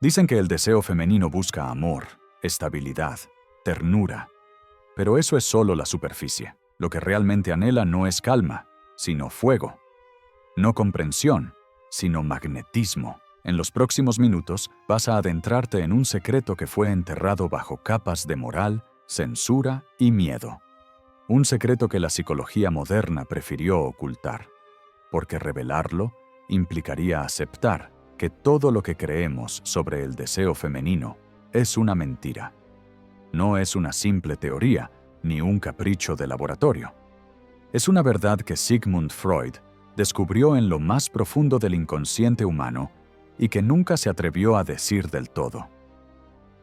Dicen que el deseo femenino busca amor, estabilidad, ternura. Pero eso es solo la superficie. Lo que realmente anhela no es calma, sino fuego. No comprensión, sino magnetismo. En los próximos minutos vas a adentrarte en un secreto que fue enterrado bajo capas de moral, censura y miedo. Un secreto que la psicología moderna prefirió ocultar, porque revelarlo implicaría aceptar que todo lo que creemos sobre el deseo femenino es una mentira. No es una simple teoría, ni un capricho de laboratorio. Es una verdad que Sigmund Freud descubrió en lo más profundo del inconsciente humano y que nunca se atrevió a decir del todo.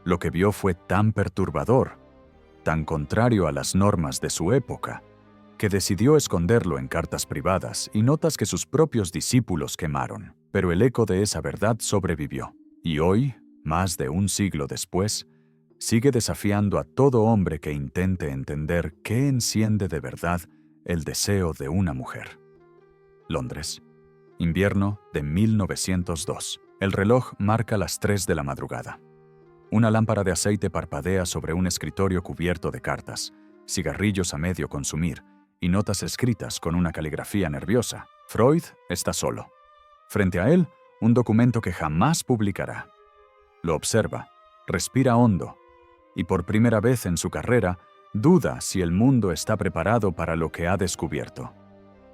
Lo que vio fue tan perturbador, tan contrario a las normas de su época, que decidió esconderlo en cartas privadas y notas que sus propios discípulos quemaron. Pero el eco de esa verdad sobrevivió, y hoy, más de un siglo después, sigue desafiando a todo hombre que intente entender qué enciende de verdad el deseo de una mujer. Londres, invierno de 1902. El reloj marca las 3 de la madrugada. Una lámpara de aceite parpadea sobre un escritorio cubierto de cartas, cigarrillos a medio consumir y notas escritas con una caligrafía nerviosa. Freud está solo. Frente a él, un documento que jamás publicará. Lo observa, respira hondo, y por primera vez en su carrera, duda si el mundo está preparado para lo que ha descubierto.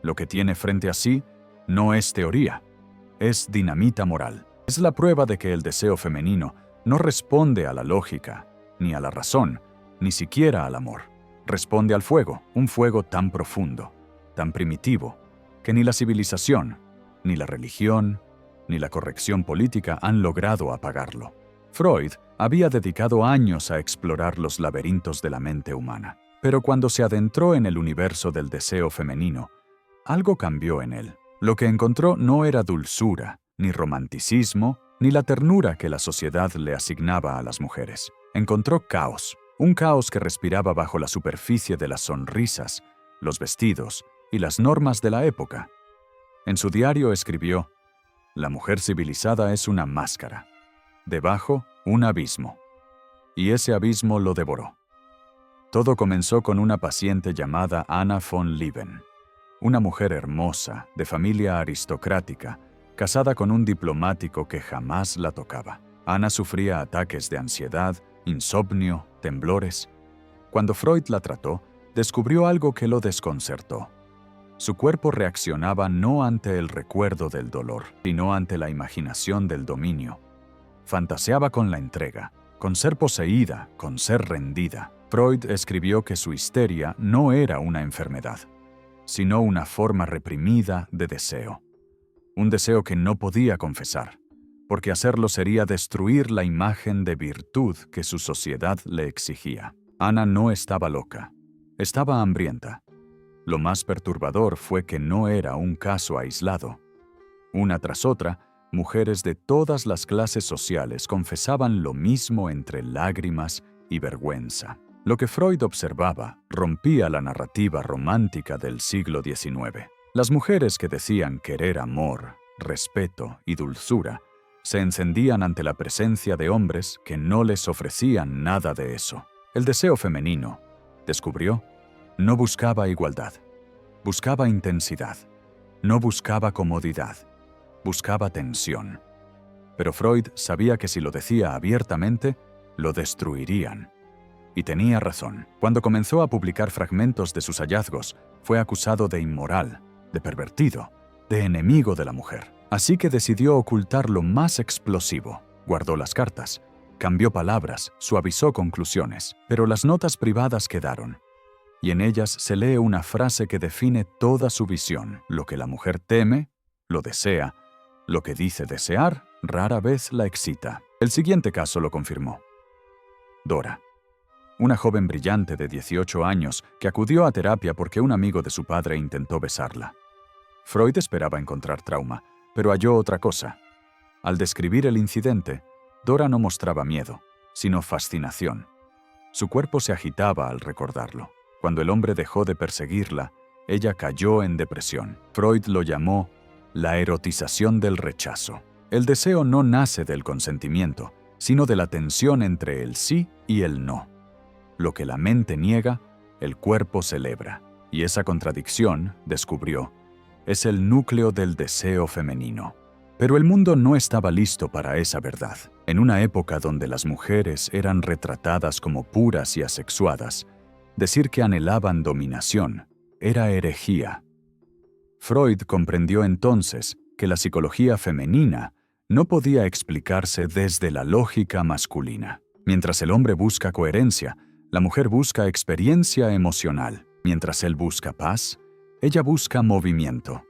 Lo que tiene frente a sí no es teoría, es dinamita moral. Es la prueba de que el deseo femenino no responde a la lógica, ni a la razón, ni siquiera al amor. Responde al fuego, un fuego tan profundo, tan primitivo, que ni la civilización, ni la religión, ni la corrección política han logrado apagarlo. Freud había dedicado años a explorar los laberintos de la mente humana, pero cuando se adentró en el universo del deseo femenino, algo cambió en él. Lo que encontró no era dulzura, ni romanticismo, ni la ternura que la sociedad le asignaba a las mujeres. Encontró caos, un caos que respiraba bajo la superficie de las sonrisas, los vestidos y las normas de la época. En su diario escribió: «La mujer civilizada es una máscara. Debajo, un abismo. Y ese abismo lo devoró». Todo comenzó con una paciente llamada Anna von Lieben, una mujer hermosa, de familia aristocrática, casada con un diplomático que jamás la tocaba. Anna sufría ataques de ansiedad, insomnio, temblores. Cuando Freud la trató, descubrió algo que lo desconcertó. Su cuerpo reaccionaba no ante el recuerdo del dolor, sino ante la imaginación del dominio. Fantaseaba con la entrega, con ser poseída, con ser rendida. Freud escribió que su histeria no era una enfermedad, sino una forma reprimida de deseo. Un deseo que no podía confesar, porque hacerlo sería destruir la imagen de virtud que su sociedad le exigía. Ana no estaba loca, estaba hambrienta. Lo más perturbador fue que no era un caso aislado. Una tras otra, mujeres de todas las clases sociales confesaban lo mismo entre lágrimas y vergüenza. Lo que Freud observaba rompía la narrativa romántica del siglo XIX. Las mujeres que decían querer amor, respeto y dulzura se encendían ante la presencia de hombres que no les ofrecían nada de eso. El deseo femenino, descubrió, no buscaba igualdad, buscaba intensidad, no buscaba comodidad, buscaba tensión. Pero Freud sabía que si lo decía abiertamente, lo destruirían. Y tenía razón. Cuando comenzó a publicar fragmentos de sus hallazgos, fue acusado de inmoral, de pervertido, de enemigo de la mujer. Así que decidió ocultar lo más explosivo. Guardó las cartas, cambió palabras, suavizó conclusiones, pero las notas privadas quedaron. Y en ellas se lee una frase que define toda su visión. Lo que la mujer teme, lo desea. Lo que dice desear, rara vez la excita. El siguiente caso lo confirmó. Dora, una joven brillante de 18 años que acudió a terapia porque un amigo de su padre intentó besarla. Freud esperaba encontrar trauma, pero halló otra cosa. Al describir el incidente, Dora no mostraba miedo, sino fascinación. Su cuerpo se agitaba al recordarlo. Cuando el hombre dejó de perseguirla, ella cayó en depresión. Freud lo llamó la erotización del rechazo. El deseo no nace del consentimiento, sino de la tensión entre el sí y el no. Lo que la mente niega, el cuerpo celebra. Y esa contradicción, descubrió, es el núcleo del deseo femenino. Pero el mundo no estaba listo para esa verdad. En una época donde las mujeres eran retratadas como puras y asexuadas, decir que anhelaban dominación era herejía. Freud comprendió entonces que la psicología femenina no podía explicarse desde la lógica masculina. Mientras el hombre busca coherencia, la mujer busca experiencia emocional. Mientras él busca paz, ella busca movimiento.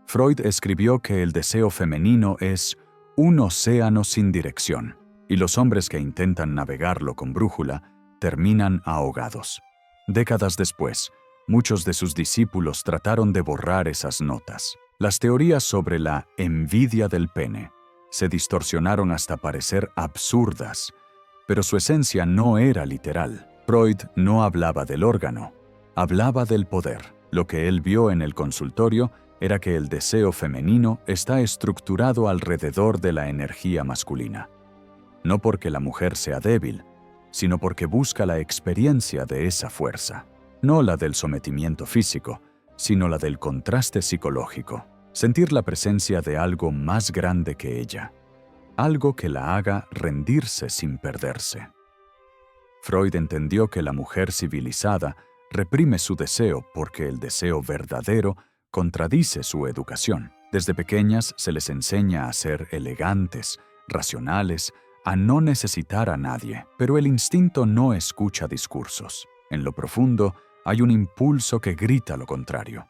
Freud escribió que el deseo femenino es un océano sin dirección, y los hombres que intentan navegarlo con brújula terminan ahogados. Décadas después, muchos de sus discípulos trataron de borrar esas notas. Las teorías sobre la envidia del pene se distorsionaron hasta parecer absurdas, pero su esencia no era literal. Freud no hablaba del órgano, hablaba del poder. Lo que él vio en el consultorio era que el deseo femenino está estructurado alrededor de la energía masculina. No porque la mujer sea débil, sino porque busca la experiencia de esa fuerza. No la del sometimiento físico, sino la del contraste psicológico. Sentir la presencia de algo más grande que ella. Algo que la haga rendirse sin perderse. Freud entendió que la mujer civilizada reprime su deseo porque el deseo verdadero contradice su educación. Desde pequeñas se les enseña a ser elegantes, racionales, a no necesitar a nadie. Pero el instinto no escucha discursos. En lo profundo hay un impulso que grita lo contrario.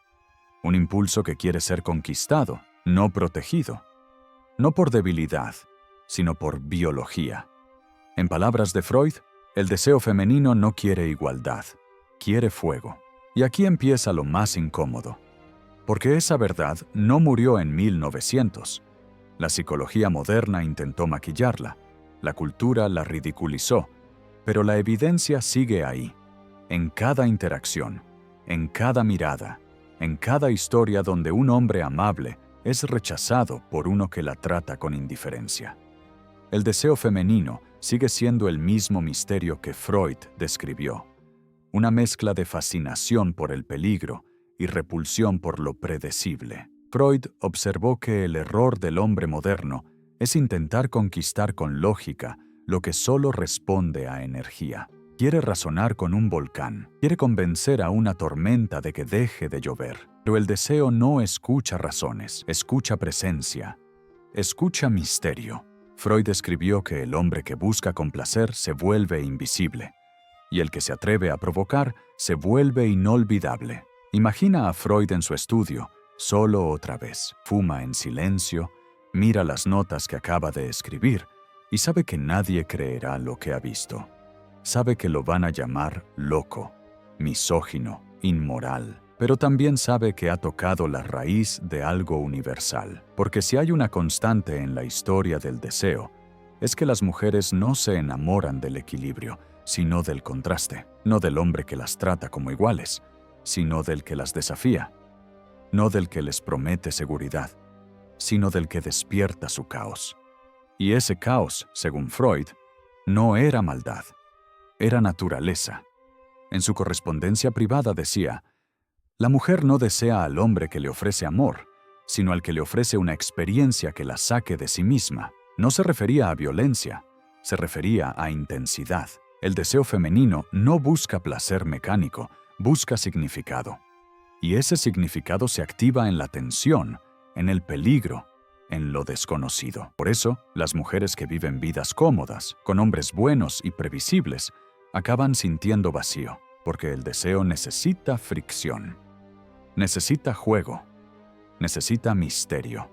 Un impulso que quiere ser conquistado, no protegido. No por debilidad, sino por biología. En palabras de Freud, el deseo femenino no quiere igualdad, quiere fuego. Y aquí empieza lo más incómodo. Porque esa verdad no murió en 1900. La psicología moderna intentó maquillarla, la cultura la ridiculizó, pero la evidencia sigue ahí, en cada interacción, en cada mirada, en cada historia donde un hombre amable es rechazado por uno que la trata con indiferencia. El deseo femenino sigue siendo el mismo misterio que Freud describió, una mezcla de fascinación por el peligro y repulsión por lo predecible. Freud observó que el error del hombre moderno es intentar conquistar con lógica lo que solo responde a energía. Quiere razonar con un volcán, quiere convencer a una tormenta de que deje de llover. Pero el deseo no escucha razones, escucha presencia, escucha misterio. Freud escribió que el hombre que busca complacer se vuelve invisible, y el que se atreve a provocar se vuelve inolvidable. Imagina a Freud en su estudio, solo otra vez. Fuma en silencio, mira las notas que acaba de escribir y sabe que nadie creerá lo que ha visto. Sabe que lo van a llamar loco, misógino, inmoral, pero también sabe que ha tocado la raíz de algo universal. Porque si hay una constante en la historia del deseo, es que las mujeres no se enamoran del equilibrio, sino del contraste, no del hombre que las trata como iguales, sino del que las desafía, no del que les promete seguridad, sino del que despierta su caos. Y ese caos, según Freud, no era maldad, era naturaleza. En su correspondencia privada decía, la mujer no desea al hombre que le ofrece amor, sino al que le ofrece una experiencia que la saque de sí misma. No se refería a violencia, se refería a intensidad. El deseo femenino no busca placer mecánico, busca significado. Y ese significado se activa en la tensión, en el peligro, en lo desconocido. Por eso, las mujeres que viven vidas cómodas, con hombres buenos y previsibles, acaban sintiendo vacío, porque el deseo necesita fricción, necesita juego, necesita misterio.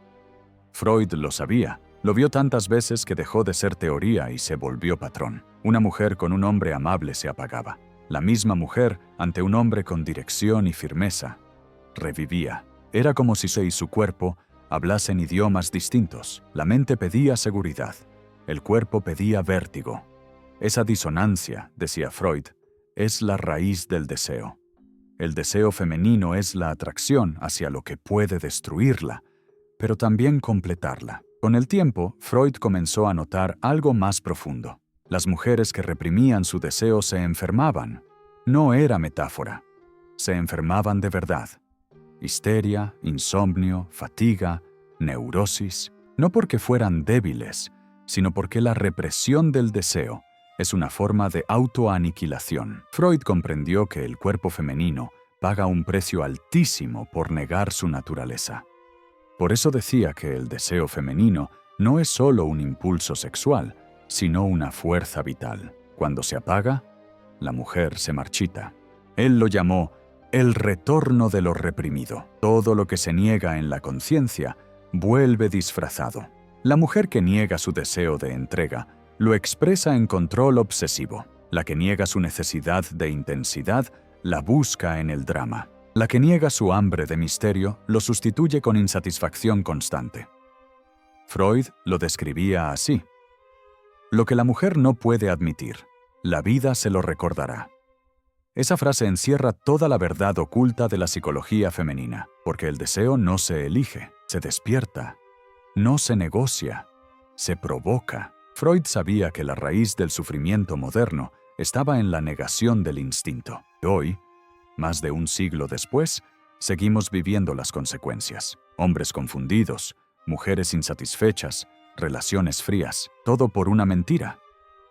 Freud lo sabía, lo vio tantas veces que dejó de ser teoría y se volvió patrón. Una mujer con un hombre amable se apagaba. La misma mujer, ante un hombre con dirección y firmeza, revivía. Era como si se y su cuerpo hablasen idiomas distintos. La mente pedía seguridad, el cuerpo pedía vértigo. Esa disonancia, decía Freud, es la raíz del deseo. El deseo femenino es la atracción hacia lo que puede destruirla, pero también completarla. Con el tiempo, Freud comenzó a notar algo más profundo. Las mujeres que reprimían su deseo se enfermaban. No era metáfora. Se enfermaban de verdad. Histeria, insomnio, fatiga, neurosis, no porque fueran débiles, sino porque la represión del deseo es una forma de autoaniquilación. Freud comprendió que el cuerpo femenino paga un precio altísimo por negar su naturaleza. Por eso decía que el deseo femenino no es solo un impulso sexual, sino una fuerza vital. Cuando se apaga, la mujer se marchita. Él lo llamó el retorno de lo reprimido. Todo lo que se niega en la conciencia vuelve disfrazado. La mujer que niega su deseo de entrega lo expresa en control obsesivo. La que niega su necesidad de intensidad la busca en el drama. La que niega su hambre de misterio lo sustituye con insatisfacción constante. Freud lo describía así: lo que la mujer no puede admitir, la vida se lo recordará. Esa frase encierra toda la verdad oculta de la psicología femenina, porque el deseo no se elige, se despierta, no se negocia, se provoca. Freud sabía que la raíz del sufrimiento moderno estaba en la negación del instinto. Hoy, más de un siglo después, seguimos viviendo las consecuencias. Hombres confundidos, mujeres insatisfechas, relaciones frías, todo por una mentira.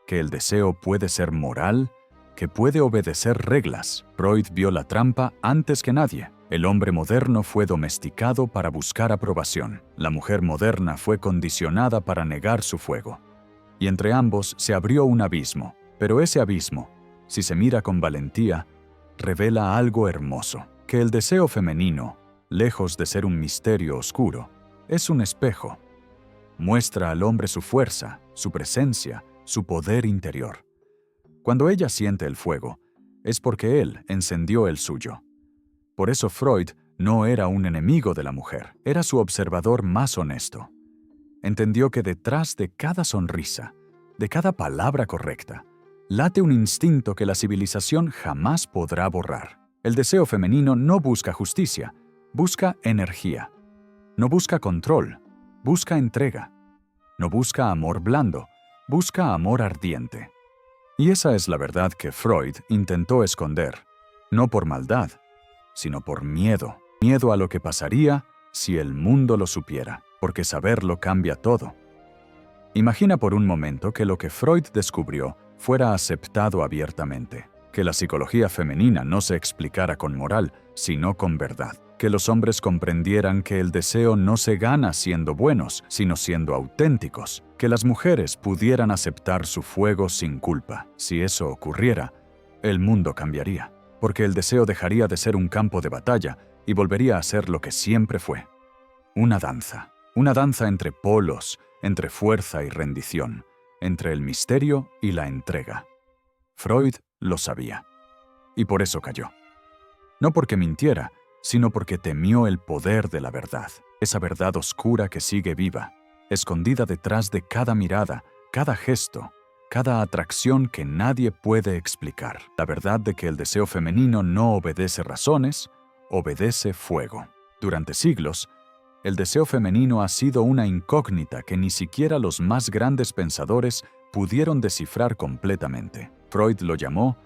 Que el deseo puede ser moral, que puede obedecer reglas. Freud vio la trampa antes que nadie. El hombre moderno fue domesticado para buscar aprobación. La mujer moderna fue condicionada para negar su fuego. Y entre ambos se abrió un abismo. Pero ese abismo, si se mira con valentía, revela algo hermoso: que el deseo femenino, lejos de ser un misterio oscuro, es un espejo. Muestra al hombre su fuerza, su presencia, su poder interior. Cuando ella siente el fuego, es porque él encendió el suyo. Por eso Freud no era un enemigo de la mujer, era su observador más honesto. Entendió que detrás de cada sonrisa, de cada palabra correcta, late un instinto que la civilización jamás podrá borrar. El deseo femenino no busca justicia, busca energía. No busca control, busca entrega. No busca amor blando, busca amor ardiente. Y esa es la verdad que Freud intentó esconder, no por maldad, sino por miedo. Miedo a lo que pasaría si el mundo lo supiera, porque saberlo cambia todo. Imagina por un momento que lo que Freud descubrió fuera aceptado abiertamente, que la psicología femenina no se explicara con moral, sino con verdad, que los hombres comprendieran que el deseo no se gana siendo buenos, sino siendo auténticos, que las mujeres pudieran aceptar su fuego sin culpa. Si eso ocurriera, el mundo cambiaría, porque el deseo dejaría de ser un campo de batalla y volvería a ser lo que siempre fue: una danza entre polos, entre fuerza y rendición, entre el misterio y la entrega. Freud lo sabía, y por eso cayó. No porque mintiera, sino porque temió el poder de la verdad, esa verdad oscura que sigue viva, escondida detrás de cada mirada, cada gesto, cada atracción que nadie puede explicar. La verdad de que el deseo femenino no obedece razones, obedece fuego. Durante siglos, el deseo femenino ha sido una incógnita que ni siquiera los más grandes pensadores pudieron descifrar completamente. Freud lo llamó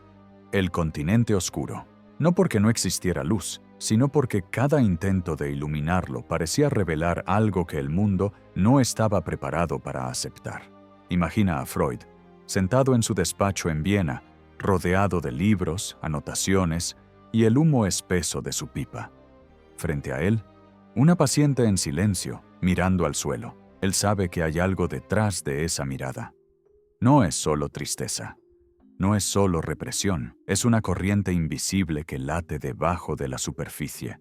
el continente oscuro, no porque no existiera luz, sino porque cada intento de iluminarlo parecía revelar algo que el mundo no estaba preparado para aceptar. Imagina a Freud, sentado en su despacho en Viena, rodeado de libros, anotaciones y el humo espeso de su pipa. Frente a él, una paciente en silencio, mirando al suelo. Él sabe que hay algo detrás de esa mirada. No es solo tristeza. No es solo represión, es una corriente invisible que late debajo de la superficie.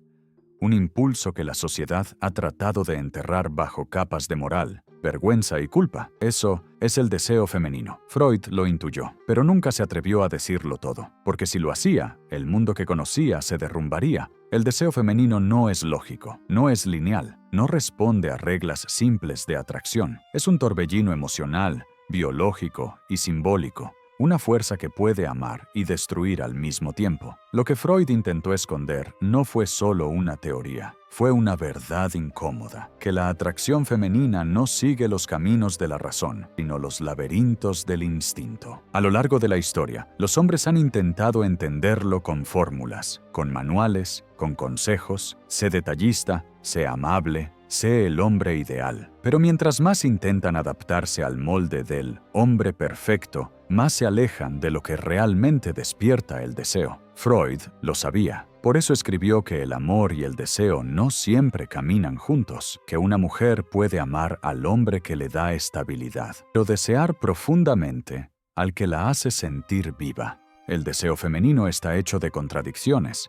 Un impulso que la sociedad ha tratado de enterrar bajo capas de moral, vergüenza y culpa. Eso es el deseo femenino. Freud lo intuyó, pero nunca se atrevió a decirlo todo, porque si lo hacía, el mundo que conocía se derrumbaría. El deseo femenino no es lógico, no es lineal, no responde a reglas simples de atracción. Es un torbellino emocional, biológico y simbólico. una fuerza que puede amar y destruir al mismo tiempo. Lo que Freud intentó esconder no fue solo una teoría, fue una verdad incómoda, que la atracción femenina no sigue los caminos de la razón, sino los laberintos del instinto. A lo largo de la historia, los hombres han intentado entenderlo con fórmulas, con manuales, con consejos: sé detallista, sé amable, sé el hombre ideal. Pero mientras más intentan adaptarse al molde del hombre perfecto, más se alejan de lo que realmente despierta el deseo. Freud lo sabía. Por eso escribió que el amor y el deseo no siempre caminan juntos, que una mujer puede amar al hombre que le da estabilidad, pero desear profundamente al que la hace sentir viva. El deseo femenino está hecho de contradicciones.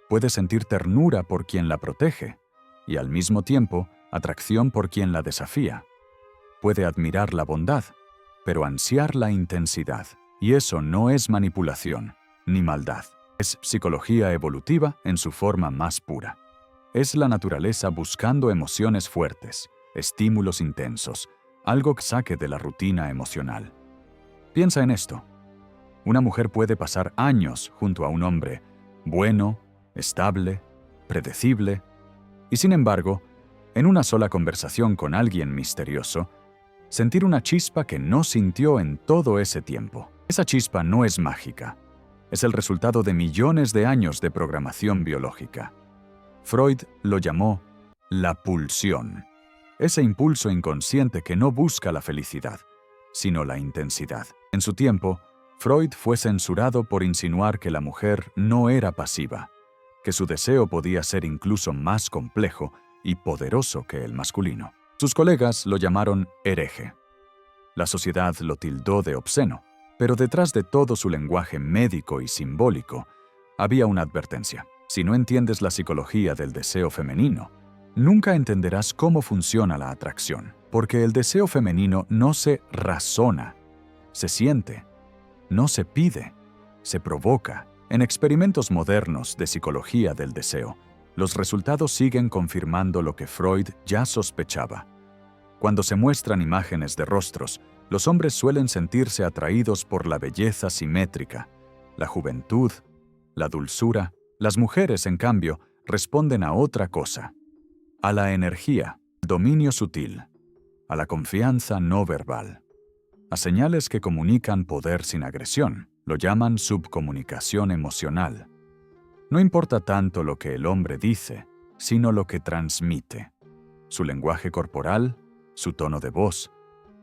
Puede sentir ternura por quien la protege, y al mismo tiempo atracción por quien la desafía. Puede admirar la bondad, pero ansiar la intensidad. Y eso no es manipulación ni maldad. Es psicología evolutiva en su forma más pura. Es la naturaleza buscando emociones fuertes, estímulos intensos, algo que saque de la rutina emocional. Piensa en esto. Una mujer puede pasar años junto a un hombre bueno, estable, predecible, y sin embargo, en una sola conversación con alguien misterioso, sentir una chispa que no sintió en todo ese tiempo. Esa chispa no es mágica. Es el resultado de millones de años de programación biológica. Freud lo llamó la pulsión. Ese impulso inconsciente que no busca la felicidad, sino la intensidad. En su tiempo, Freud fue censurado por insinuar que la mujer no era pasiva, que su deseo podía ser incluso más complejo y poderoso que el masculino. Sus colegas lo llamaron hereje. La sociedad lo tildó de obsceno, pero detrás de todo su lenguaje médico y simbólico había una advertencia. Si no entiendes la psicología del deseo femenino, nunca entenderás cómo funciona la atracción, porque el deseo femenino no se razona, se siente, no se pide, se provoca. En experimentos modernos de psicología del deseo, los resultados siguen confirmando lo que Freud ya sospechaba. Cuando se muestran imágenes de rostros, los hombres suelen sentirse atraídos por la belleza simétrica, la juventud, la dulzura. Las mujeres, en cambio, responden a otra cosa: a la energía, al dominio sutil, a la confianza no verbal, a señales que comunican poder sin agresión. Lo llaman subcomunicación emocional. No importa tanto lo que el hombre dice, sino lo que transmite. Su lenguaje corporal, su tono de voz,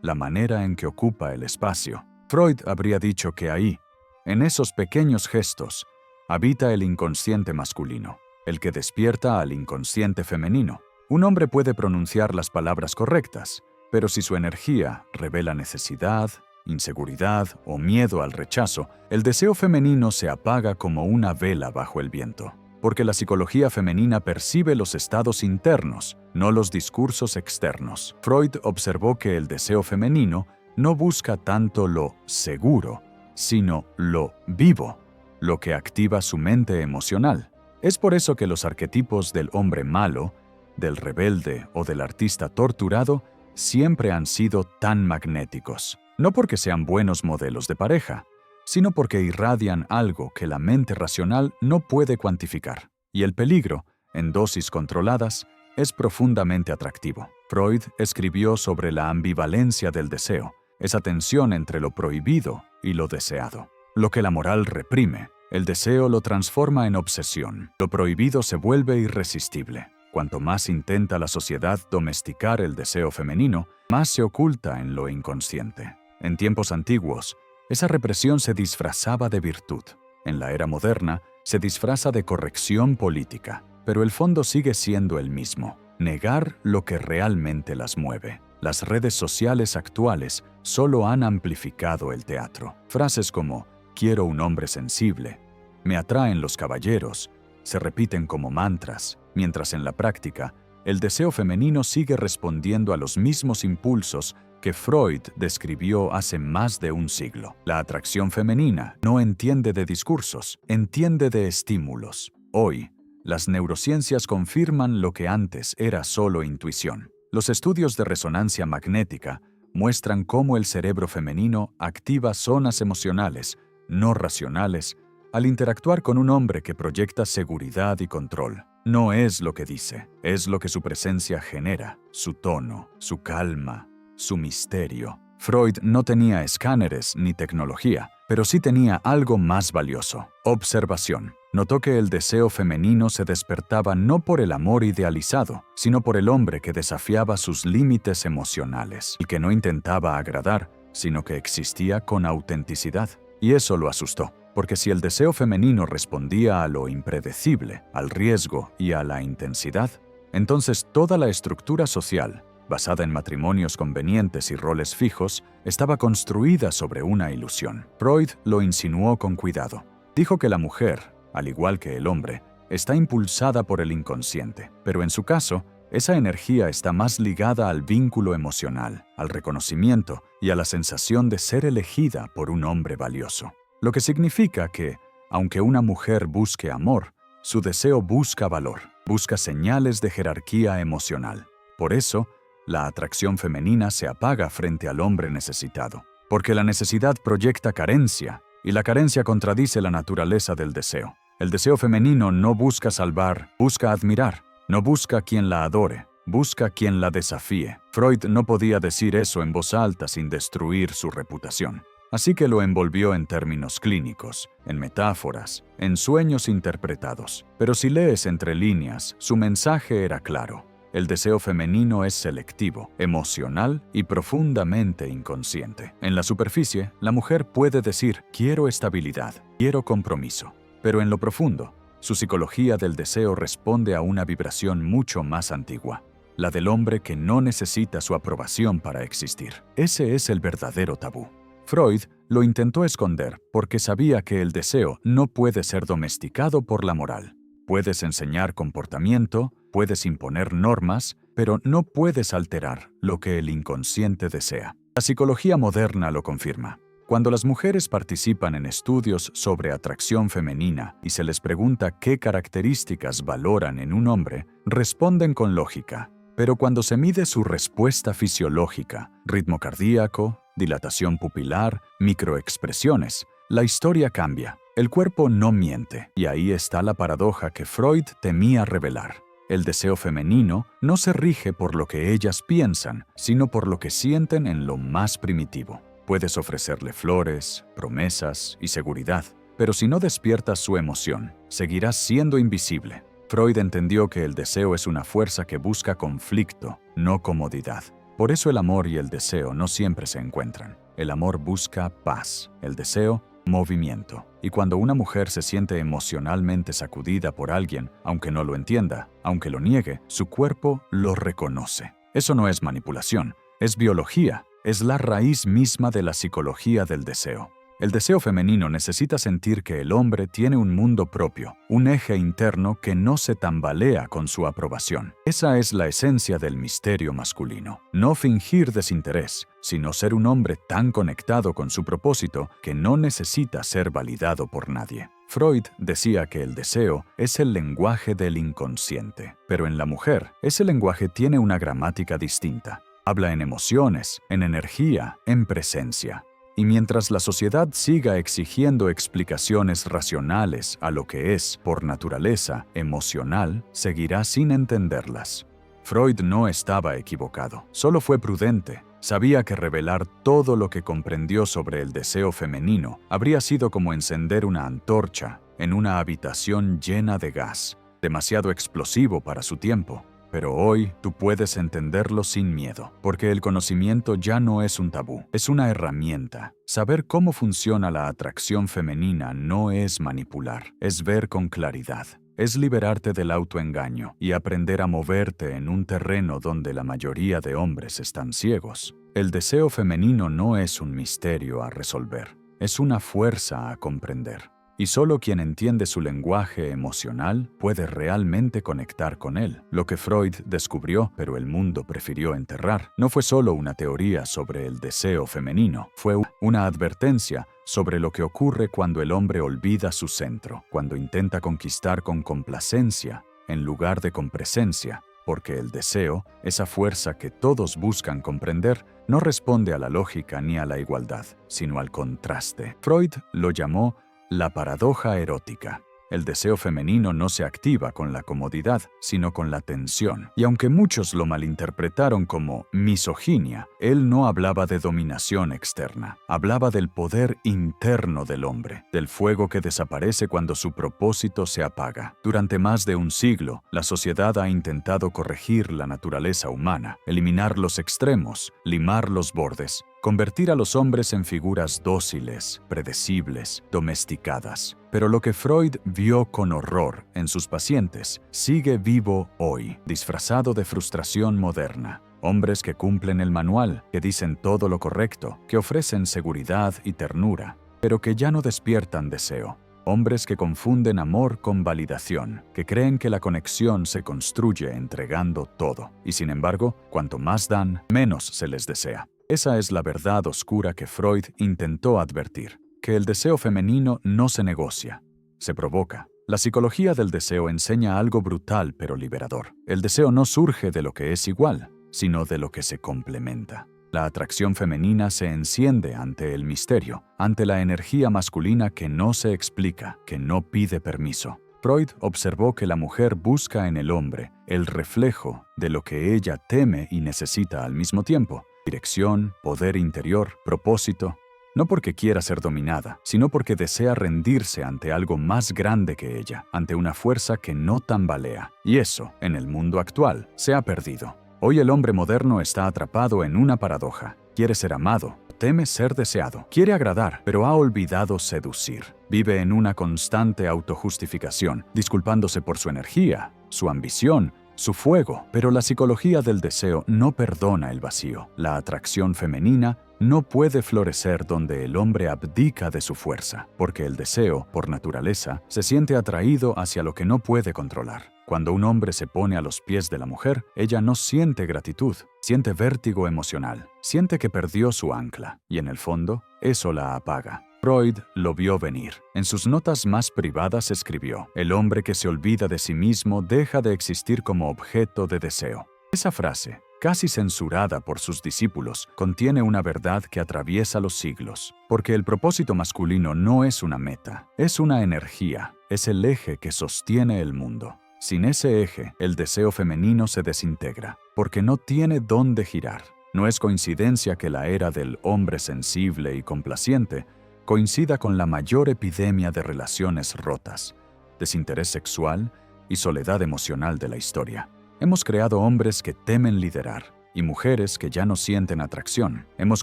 la manera en que ocupa el espacio. Freud habría dicho que ahí, en esos pequeños gestos, habita el inconsciente masculino, el que despierta al inconsciente femenino. Un hombre puede pronunciar las palabras correctas, pero si su energía revela necesidad, inseguridad o miedo al rechazo, el deseo femenino se apaga como una vela bajo el viento. Porque la psicología femenina percibe los estados internos, no los discursos externos. Freud observó que el deseo femenino no busca tanto lo seguro, sino lo vivo, lo que activa su mente emocional. Es por eso que los arquetipos del hombre malo, del rebelde o del artista torturado siempre han sido tan magnéticos. No porque sean buenos modelos de pareja, sino porque irradian algo que la mente racional no puede cuantificar. Y el peligro, en dosis controladas, es profundamente atractivo. Freud escribió sobre la ambivalencia del deseo, esa tensión entre lo prohibido y lo deseado. Lo que la moral reprime, el deseo lo transforma en obsesión. Lo prohibido se vuelve irresistible. Cuanto más intenta la sociedad domesticar el deseo femenino, más se oculta en lo inconsciente. En tiempos antiguos, esa represión se disfrazaba de virtud. En la era moderna, se disfraza de corrección política. Pero el fondo sigue siendo el mismo: negar lo que realmente las mueve. Las redes sociales actuales solo han amplificado el teatro. Frases como «quiero un hombre sensible», «me atraen los caballeros», se repiten como mantras, mientras en la práctica, el deseo femenino sigue respondiendo a los mismos impulsos que Freud describió hace más de un siglo. La atracción femenina no entiende de discursos, entiende de estímulos. Hoy, las neurociencias confirman lo que antes era solo intuición. Los estudios de resonancia magnética muestran cómo el cerebro femenino activa zonas emocionales, no racionales, al interactuar con un hombre que proyecta seguridad y control. No es lo que dice, es lo que su presencia genera, su tono, su calma, su misterio. Freud no tenía escáneres ni tecnología, pero sí tenía algo más valioso: observación. Notó que el deseo femenino se despertaba no por el amor idealizado, sino por el hombre que desafiaba sus límites emocionales, el que no intentaba agradar, sino que existía con autenticidad. Y eso lo asustó, porque si el deseo femenino respondía a lo impredecible, al riesgo y a la intensidad, entonces toda la estructura social, basada en matrimonios convenientes y roles fijos, estaba construida sobre una ilusión. Freud lo insinuó con cuidado. Dijo que la mujer, al igual que el hombre, está impulsada por el inconsciente, pero en su caso, esa energía está más ligada al vínculo emocional, al reconocimiento y a la sensación de ser elegida por un hombre valioso. Lo que significa que, aunque una mujer busque amor, su deseo busca valor, busca señales de jerarquía emocional. Por eso, la atracción femenina se apaga frente al hombre necesitado, porque la necesidad proyecta carencia, y la carencia contradice la naturaleza del deseo. El deseo femenino no busca salvar, busca admirar. No busca quien la adore, busca quien la desafíe. Freud no podía decir eso en voz alta sin destruir su reputación. Así que lo envolvió en términos clínicos, en metáforas, en sueños interpretados. Pero si lees entre líneas, su mensaje era claro. El deseo femenino es selectivo, emocional y profundamente inconsciente. En la superficie, la mujer puede decir: quiero estabilidad, quiero compromiso. Pero en lo profundo, su psicología del deseo responde a una vibración mucho más antigua, la del hombre que no necesita su aprobación para existir. Ese es el verdadero tabú. Freud lo intentó esconder porque sabía que el deseo no puede ser domesticado por la moral. Puedes enseñar comportamiento, puedes imponer normas, pero no puedes alterar lo que el inconsciente desea. La psicología moderna lo confirma. Cuando las mujeres participan en estudios sobre atracción femenina y se les pregunta qué características valoran en un hombre, responden con lógica. Pero cuando se mide su respuesta fisiológica, ritmo cardíaco, dilatación pupilar, microexpresiones, la historia cambia. El cuerpo no miente, y ahí está la paradoja que Freud temía revelar. El deseo femenino no se rige por lo que ellas piensan, sino por lo que sienten en lo más primitivo. Puedes ofrecerle flores, promesas y seguridad, pero si no despiertas su emoción, seguirás siendo invisible. Freud entendió que el deseo es una fuerza que busca conflicto, no comodidad. Por eso el amor y el deseo no siempre se encuentran. El amor busca paz, el deseo, movimiento. Y cuando una mujer se siente emocionalmente sacudida por alguien, aunque no lo entienda, aunque lo niegue, su cuerpo lo reconoce. Eso no es manipulación, es biología. Es la raíz misma de la psicología del deseo. El deseo femenino necesita sentir que el hombre tiene un mundo propio, un eje interno que no se tambalea con su aprobación. Esa es la esencia del misterio masculino. No fingir desinterés, sino ser un hombre tan conectado con su propósito que no necesita ser validado por nadie. Freud decía que el deseo es el lenguaje del inconsciente, pero en la mujer, ese lenguaje tiene una gramática distinta. Habla en emociones, en energía, en presencia. Y mientras la sociedad siga exigiendo explicaciones racionales a lo que es, por naturaleza, emocional, seguirá sin entenderlas. Freud no estaba equivocado, solo fue prudente. Sabía que revelar todo lo que comprendió sobre el deseo femenino habría sido como encender una antorcha en una habitación llena de gas, demasiado explosivo para su tiempo. Pero hoy tú puedes entenderlo sin miedo, porque el conocimiento ya no es un tabú, es una herramienta. Saber cómo funciona la atracción femenina no es manipular, es ver con claridad. Es liberarte del autoengaño y aprender a moverte en un terreno donde la mayoría de hombres están ciegos. El deseo femenino no es un misterio a resolver, es una fuerza a comprender. Y solo quien entiende su lenguaje emocional puede realmente conectar con él. Lo que Freud descubrió, pero el mundo prefirió enterrar, no fue solo una teoría sobre el deseo femenino, fue una advertencia sobre lo que ocurre cuando el hombre olvida su centro, cuando intenta conquistar con complacencia en lugar de con presencia, porque el deseo, esa fuerza que todos buscan comprender, no responde a la lógica ni a la igualdad, sino al contraste. Freud lo llamó la paradoja erótica. El deseo femenino no se activa con la comodidad, sino con la tensión. Y aunque muchos lo malinterpretaron como misoginia, él no hablaba de dominación externa. Hablaba del poder interno del hombre, del fuego que desaparece cuando su propósito se apaga. Durante más de un siglo, la sociedad ha intentado corregir la naturaleza humana, eliminar los extremos, limar los bordes, convertir a los hombres en figuras dóciles, predecibles, domesticadas. Pero lo que Freud vio con horror en sus pacientes sigue vivo hoy, disfrazado de frustración moderna. Hombres que cumplen el manual, que dicen todo lo correcto, que ofrecen seguridad y ternura, pero que ya no despiertan deseo. Hombres que confunden amor con validación, que creen que la conexión se construye entregando todo. Y sin embargo, cuanto más dan, menos se les desea. Esa es la verdad oscura que Freud intentó advertir, que el deseo femenino no se negocia, se provoca. La psicología del deseo enseña algo brutal pero liberador. El deseo no surge de lo que es igual, sino de lo que se complementa. La atracción femenina se enciende ante el misterio, ante la energía masculina que no se explica, que no pide permiso. Freud observó que la mujer busca en el hombre el reflejo de lo que ella teme y necesita al mismo tiempo. Dirección, poder interior, propósito, no porque quiera ser dominada, sino porque desea rendirse ante algo más grande que ella, ante una fuerza que no tambalea. Y eso, en el mundo actual, se ha perdido. Hoy el hombre moderno está atrapado en una paradoja. Quiere ser amado, teme ser deseado, quiere agradar, pero ha olvidado seducir. Vive en una constante autojustificación, disculpándose por su energía, su ambición, su fuego, pero la psicología del deseo no perdona el vacío. La atracción femenina no puede florecer donde el hombre abdica de su fuerza, porque el deseo, por naturaleza, se siente atraído hacia lo que no puede controlar. Cuando un hombre se pone a los pies de la mujer, ella no siente gratitud, siente vértigo emocional, siente que perdió su ancla, y en el fondo, eso la apaga. Freud lo vio venir. En sus notas más privadas escribió: «El hombre que se olvida de sí mismo deja de existir como objeto de deseo». Esa frase, casi censurada por sus discípulos, contiene una verdad que atraviesa los siglos. Porque el propósito masculino no es una meta, es una energía, es el eje que sostiene el mundo. Sin ese eje, el deseo femenino se desintegra, porque no tiene dónde girar. No es coincidencia que la era del hombre sensible y complaciente coincida con la mayor epidemia de relaciones rotas, desinterés sexual y soledad emocional de la historia. Hemos creado hombres que temen liderar y mujeres que ya no sienten atracción. Hemos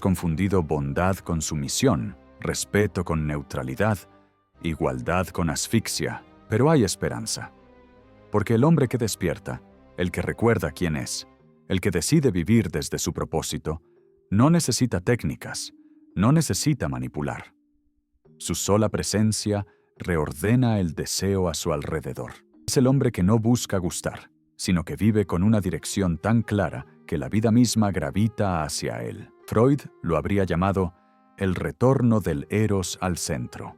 confundido bondad con sumisión, respeto con neutralidad, igualdad con asfixia. Pero hay esperanza. Porque el hombre que despierta, el que recuerda quién es, el que decide vivir desde su propósito, no necesita técnicas, no necesita manipular. Su sola presencia reordena el deseo a su alrededor. Es el hombre que no busca gustar, sino que vive con una dirección tan clara que la vida misma gravita hacia él. Freud lo habría llamado el retorno del eros al centro.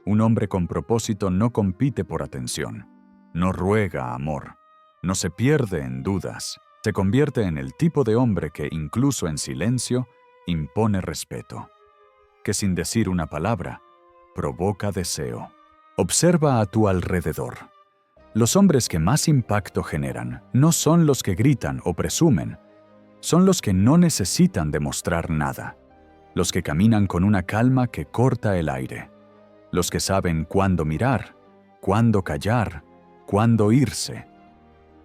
Un hombre con propósito no compite por atención, no ruega amor, no se pierde en dudas, se convierte en el tipo de hombre que, incluso en silencio, impone respeto, que sin decir una palabra, provoca deseo. Observa a tu alrededor. Los hombres que más impacto generan no son los que gritan o presumen, son los que no necesitan demostrar nada, los que caminan con una calma que corta el aire, los que saben cuándo mirar, cuándo callar, cuándo irse.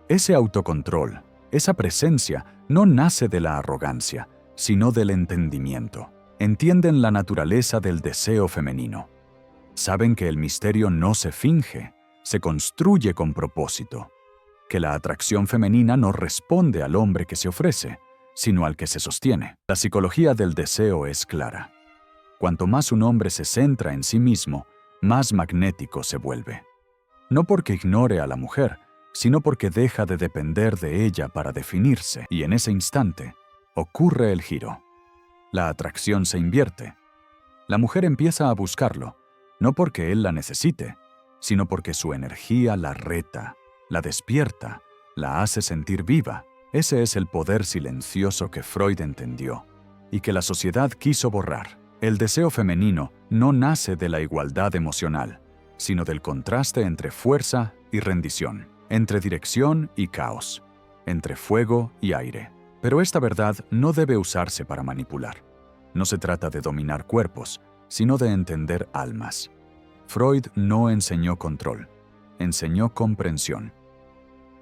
Ese autocontrol, esa presencia, no nace de la arrogancia, sino del entendimiento. Entienden la naturaleza del deseo femenino. Saben que el misterio no se finge, se construye con propósito. Que la atracción femenina no responde al hombre que se ofrece, sino al que se sostiene. La psicología del deseo es clara. Cuanto más un hombre se centra en sí mismo, más magnético se vuelve. No porque ignore a la mujer, sino porque deja de depender de ella para definirse, y en ese instante ocurre el giro. La atracción se invierte. La mujer empieza a buscarlo, no porque él la necesite, sino porque su energía la reta, la despierta, la hace sentir viva. Ese es el poder silencioso que Freud entendió y que la sociedad quiso borrar. El deseo femenino no nace de la igualdad emocional, sino del contraste entre fuerza y rendición, entre dirección y caos, entre fuego y aire. Pero esta verdad no debe usarse para manipular. No se trata de dominar cuerpos, sino de entender almas. Freud no enseñó control, enseñó comprensión.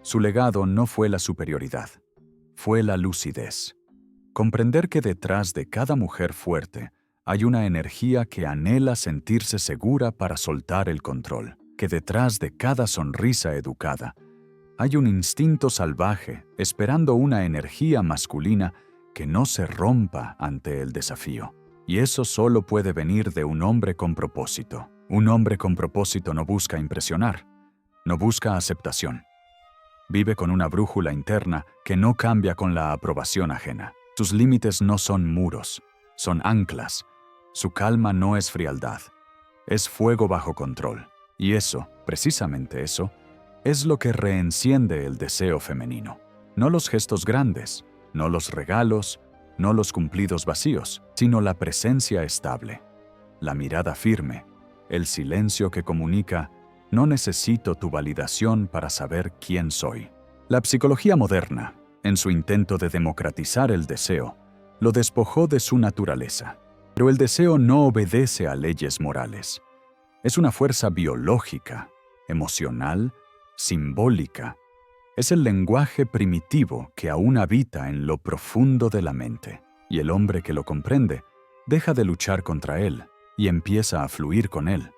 Su legado no fue la superioridad, fue la lucidez. Comprender que detrás de cada mujer fuerte hay una energía que anhela sentirse segura para soltar el control, que detrás de cada sonrisa educada hay un instinto salvaje esperando una energía masculina que no se rompa ante el desafío. Y eso solo puede venir de un hombre con propósito. Un hombre con propósito no busca impresionar, no busca aceptación. Vive con una brújula interna que no cambia con la aprobación ajena. Sus límites no son muros, son anclas. Su calma no es frialdad, es fuego bajo control. Y eso, precisamente eso, es lo que reenciende el deseo femenino. No los gestos grandes, no los regalos, no los cumplidos vacíos, sino la presencia estable, la mirada firme, el silencio que comunica: no necesito tu validación para saber quién soy. La psicología moderna, en su intento de democratizar el deseo, lo despojó de su naturaleza. Pero el deseo no obedece a leyes morales. Es una fuerza biológica, emocional, simbólica. Es el lenguaje primitivo que aún habita en lo profundo de la mente. Y el hombre que lo comprende deja de luchar contra él y empieza a fluir con él.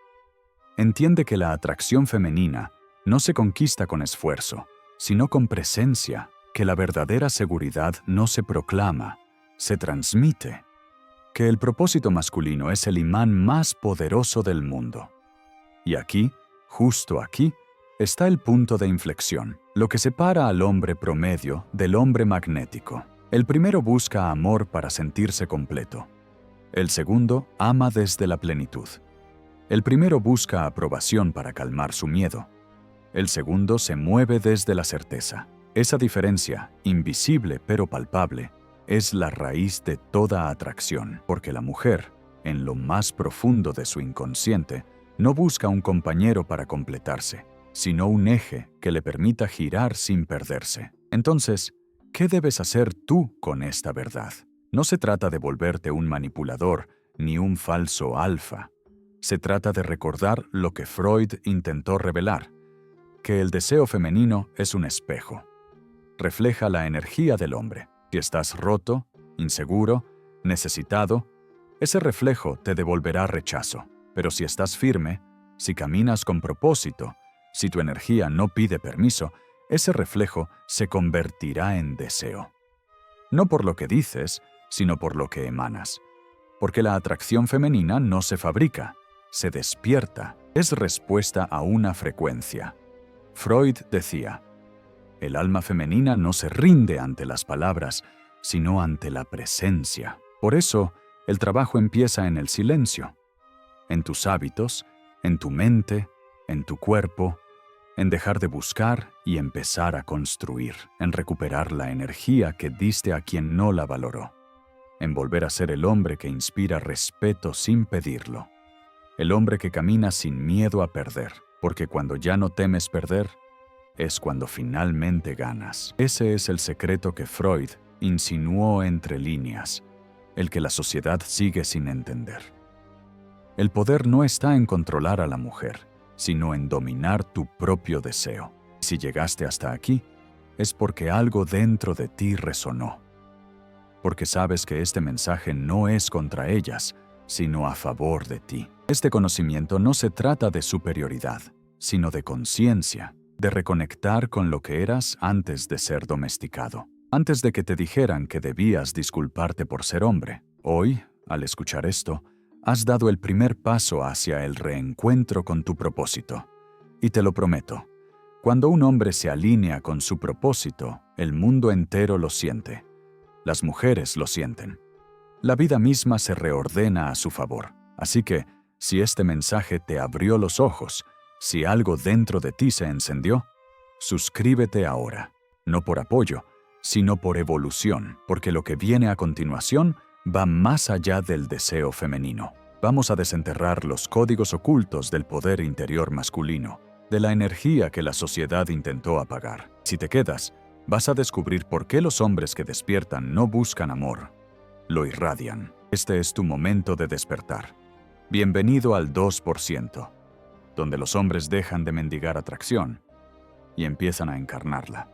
Entiende que la atracción femenina no se conquista con esfuerzo, sino con presencia, que la verdadera seguridad no se proclama, se transmite, que el propósito masculino es el imán más poderoso del mundo. Y aquí, justo aquí, está el punto de inflexión, lo que separa al hombre promedio del hombre magnético. El primero busca amor para sentirse completo. El segundo ama desde la plenitud. El primero busca aprobación para calmar su miedo. El segundo se mueve desde la certeza. Esa diferencia, invisible pero palpable, es la raíz de toda atracción, porque la mujer, en lo más profundo de su inconsciente, no busca un compañero para completarse, sino un eje que le permita girar sin perderse. Entonces, ¿qué debes hacer tú con esta verdad? No se trata de volverte un manipulador ni un falso alfa. Se trata de recordar lo que Freud intentó revelar, que el deseo femenino es un espejo. Refleja la energía del hombre. Si estás roto, inseguro, necesitado, ese reflejo te devolverá rechazo. Pero si estás firme, si caminas con propósito, si tu energía no pide permiso, ese reflejo se convertirá en deseo. No por lo que dices, sino por lo que emanas. Porque la atracción femenina no se fabrica, se despierta, es respuesta a una frecuencia. Freud decía: el alma femenina no se rinde ante las palabras, sino ante la presencia. Por eso, el trabajo empieza en el silencio, en tus hábitos, en tu mente, en tu cuerpo, en dejar de buscar y empezar a construir, en recuperar la energía que diste a quien no la valoró, en volver a ser el hombre que inspira respeto sin pedirlo, el hombre que camina sin miedo a perder, porque cuando ya no temes perder, es cuando finalmente ganas. Ese es el secreto que Freud insinuó entre líneas, el que la sociedad sigue sin entender. El poder no está en controlar a la mujer, sino en dominar tu propio deseo. Si llegaste hasta aquí, es porque algo dentro de ti resonó. Porque sabes que este mensaje no es contra ellas, sino a favor de ti. Este conocimiento no se trata de superioridad, sino de conciencia, de reconectar con lo que eras antes de ser domesticado, antes de que te dijeran que debías disculparte por ser hombre. Hoy, al escuchar esto, has dado el primer paso hacia el reencuentro con tu propósito. Y te lo prometo, cuando un hombre se alinea con su propósito, el mundo entero lo siente. Las mujeres lo sienten. La vida misma se reordena a su favor. Así que, si este mensaje te abrió los ojos, si algo dentro de ti se encendió, suscríbete ahora. no por apoyo, sino por evolución, porque lo que viene a continuación va más allá del deseo femenino. Vamos a desenterrar los códigos ocultos del poder interior masculino, de la energía que la sociedad intentó apagar. Si te quedas, vas a descubrir por qué los hombres que despiertan no buscan amor, lo irradian. Este es tu momento de despertar. Bienvenido al 2%, donde los hombres dejan de mendigar atracción y empiezan a encarnarla.